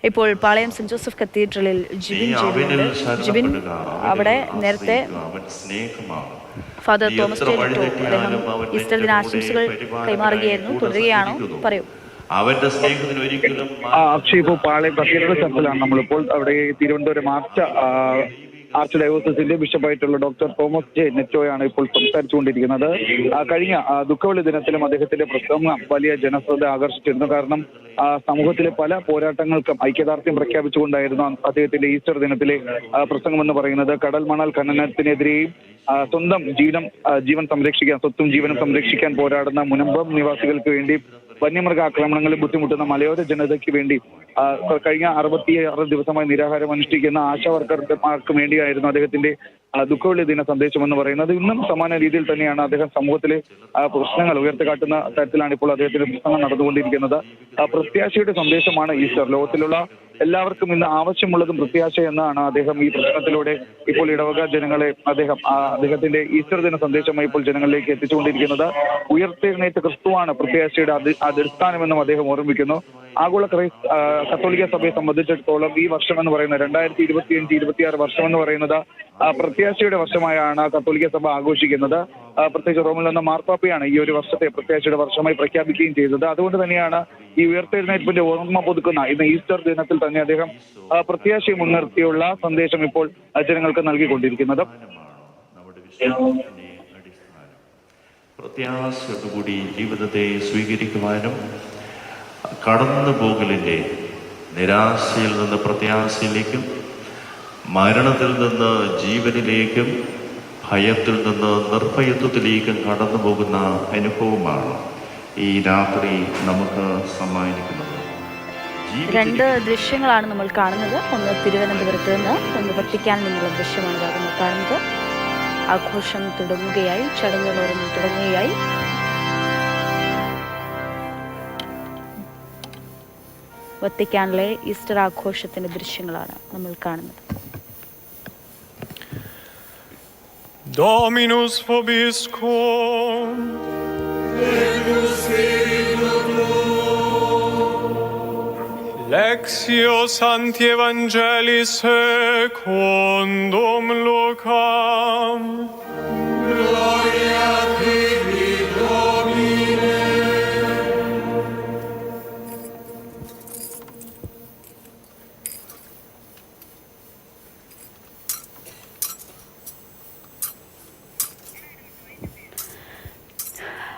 ഇപ്പോൾ പാളയം saint Joseph കത്തീഡ്രലിൽ ജിബിൻ അവിടെ നേരത്തെ ഫാദർ തോമസ് ടേലിറ്റോ അദ്ദേഹം ഈസ്റ്റർ ദിനാശംസകൾ കൈമാറുകയായിരുന്നു. തുടരുകയാണോ? പറയൂ. അവന്റെ സ്നേഹത്തിന് ഒരിക്കലും അക്ഷയ്, ഇപ്പോൾ പാളയം കത്തീഡ്രൽ ചർച്ചിലാണ് നമ്മളിപ്പോൾ. അവിടെ തിരുവനന്തപുരം ആർച്ച് ഡയോസസിന്റെ ബിഷപ്പായിട്ടുള്ള ഡോക്ടർ തോമസ് ജെ നെറ്റോയാണ് ഇപ്പോൾ സംസാരിച്ചുകൊണ്ടിരിക്കുന്നത്. കഴിഞ്ഞ ദുഃഖവെള്ളി ദിനത്തിലും അദ്ദേഹത്തിന്റെ പ്രസംഗം വലിയ ജനശ്രദ്ധ ആകർഷിച്ചിരുന്നു. കാരണം സമൂഹത്തിലെ പല പോരാട്ടങ്ങൾക്കും ഐക്യദാർഢ്യം പ്രഖ്യാപിച്ചുകൊണ്ടായിരുന്നു അദ്ദേഹത്തിന്റെ ഈസ്റ്റർ ദിനത്തിലെ പ്രസംഗം എന്ന് പറയുന്നത്. കടൽ മണൽ ഖനനത്തിനെതിരെയും സ്വന്തം ജീവൻ സംരക്ഷിക്കാൻ, സ്വത്തും ജീവനും സംരക്ഷിക്കാൻ പോരാടുന്ന മുനമ്പം നിവാസികൾക്ക് വേണ്ടി, വന്യമൃഗ ആക്രമണങ്ങളിൽ ബുദ്ധിമുട്ടുന്ന മലയോര ജനതയ്ക്ക് വേണ്ടി കഴിഞ്ഞ 66 ദിവസമായി നിരാഹാരം അനുഷ്ഠിക്കുന്ന ആശാ വർക്കർമാർക്ക് വേണ്ടിയായിരുന്നു അദ്ദേഹത്തിന്റെ ദുഃഖവെള്ളി ദിന സന്ദേശം എന്ന് പറയുന്നത്. ഇന്നും സമാന രീതിയിൽ തന്നെയാണ് അദ്ദേഹം സമൂഹത്തിലെ പ്രശ്നങ്ങൾ ഉയർത്തിക്കാട്ടുന്ന തരത്തിലാണ് ഇപ്പോൾ അദ്ദേഹത്തിന്റെ പ്രസംഗം നടന്നുകൊണ്ടിരിക്കുന്നത്. പ്രത്യാശയുടെ സന്ദേശമാണ് ഈസ്റ്റർ. ലോകത്തിലുള്ള എല്ലാവർക്കും ഇന്ന് ആവശ്യമുള്ളതും പ്രത്യാശ എന്നാണ് അദ്ദേഹം ഈ പ്രശ്നത്തിലൂടെ ഇപ്പോൾ ഇടവക ജനങ്ങളെ അദ്ദേഹത്തിന്റെ ഈസ്റ്റർ ദിന സന്ദേശമായി ഇപ്പോൾ ജനങ്ങളിലേക്ക് എത്തിച്ചുകൊണ്ടിരിക്കുന്നത്. ഉയർത്തെഴുന്നേറ്റ ക്രിസ്തുവാണ് പ്രത്യാശയുടെ അടിസ്ഥാനമെന്നും അദ്ദേഹം ഓർമ്മിക്കുന്നു. ആഗോള കത്തോലിക്ക സഭയെ സംബന്ധിച്ചിടത്തോളം ഈ വർഷം എന്ന് പറയുന്നത് 2025-26 വർഷം എന്ന് പറയുന്നത് പ്രത്യാശയുടെ വർഷമായാണ് കത്തോലിക്ക സഭ ആഘോഷിക്കുന്നത്. പ്രത്യേകിച്ച് റോമിൽ നിന്ന് മാർപ്പാപ്പയാണ് ഈ ഒരു വർഷത്തെ പ്രത്യാശയുടെ വർഷമായി പ്രഖ്യാപിക്കുകയും ചെയ്തത്. അതുകൊണ്ട് തന്നെയാണ് ഈ ഉയർത്തെഴുന്നേൽപ്പിന്റെ ഓർമ്മ പുതുക്കുന്ന ഇന്ന് ഈസ്റ്റർ ദിനത്തിൽ തന്നെ അദ്ദേഹം പ്രത്യാശയെ മുൻനിർത്തിയുള്ള സന്ദേശം ഇപ്പോൾ ജനങ്ങൾക്ക് നൽകിക്കൊണ്ടിരിക്കുന്നത്. പ്രത്യാശയോടുകൂടി ജീവിതത്തെ സ്വീകരിക്കുവാനും കടന്നു പോകലിന്റെ നിരാശയിൽ നിന്ന് പ്രത്യാശയിലേക്കും, മരണത്തിൽ നിന്ന് ജീവനിലേക്കും, ഭയത്തിൽ നിന്ന് നിർഭയത്വത്തിലേക്കും കടന്നു പോകുന്ന അനുഭവമാണ് ഈ രാത്രി നമുക്ക് സമ്മാനിക്കുന്നത്. 2 ദൃശ്യങ്ങളാണ് നമ്മൾ കാണുന്നത്. ഒന്ന് തിരുവനന്തപുരത്ത് നിന്ന്, ഒന്ന് വത്തിക്കാനിൽ നിന്നുള്ള ദൃശ്യമാണ് നമ്മൾ കാണുന്നത്. ആഘോഷം തുടങ്ങുകയായി, ചടങ്ങുകളോരൊന്നും തുടങ്ങുകയായി. വത്തിക്കാനിലെ ഈസ്റ്റർ ആഘോഷത്തിന്റെ ദൃശ്യങ്ങളാണ് നമ്മൾ കാണുന്നത്. Dominus vobiscum. Lectio Sancti Evangelis secundum Lucam.